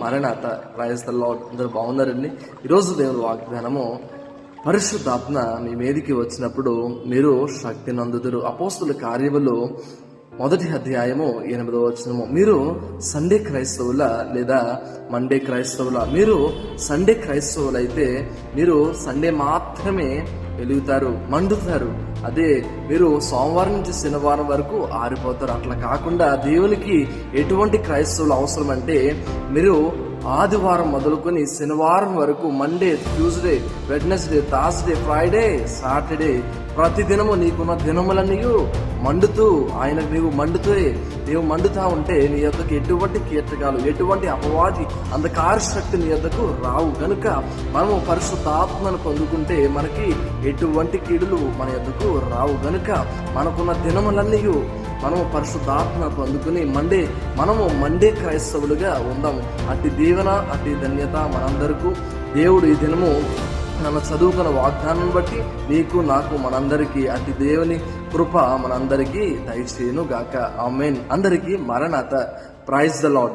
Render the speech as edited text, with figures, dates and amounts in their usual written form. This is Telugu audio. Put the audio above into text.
మరణాత ప్రైజ్ ద లార్డ్. అందరూ బాగున్నారండి. ఈరోజు దేవుని వాగ్దానము, పరిశుద్ధాత్మ మీ మీదికి వచ్చినప్పుడు మీరు శక్తి నందుదురు. అపోస్తుల కార్యములు 1వ అధ్యాయము 8వ వచనము. మీరు సండే క్రైస్తవుల లేదా మండే క్రైస్తవుల? మీరు సండే క్రైస్తవులైతే మీరు సండే మాత్రమే వెలుగుతారు, మండుతారు. అదే మీరు సోమవారం నుంచి శనివారం వరకు ఆరిపోతారు. అట్లా కాకుండా దేవునికి ఎటువంటి క్రైస్తవులు అవసరం అంటే, మీరు ఆదివారం మొదలుకొని శనివారం వరకు, Monday, Tuesday, Wednesday, Thursday, Friday, Saturday, ప్రతి దినము నీకున్న దినములన్నీ మండుతూ ఆయనకు నీవు మండుతా ఉంటే నీ యొక్కకు ఎటువంటి కీటకాలు, ఎటువంటి అపవాది అంధకార శక్తి నీ యొక్కకు రావు. కనుక మనము పరిశుద్ధాత్మను పొందుకుంటే మనకి ఎటువంటి కీడులు మన యొక్కకు రావు. కనుక మనకున్న దినములన్నీ మనము పరిశుద్ధాత్మ పొందుకుని మనము మండే క్రైస్తవులుగా ఉందాము. అట్టి దీవెన, అట్టి ధన్యత మనందరికీ దేవుడు ఈ దినము మన చదువుకున్న వాగ్దానం బట్టి నీకు, నాకు, మనందరికీ అట్టి దేవుని కృప మనందరికీ దయచేయును గాక. ఆమేన్. అందరికీ మరణాత. Praise the lord.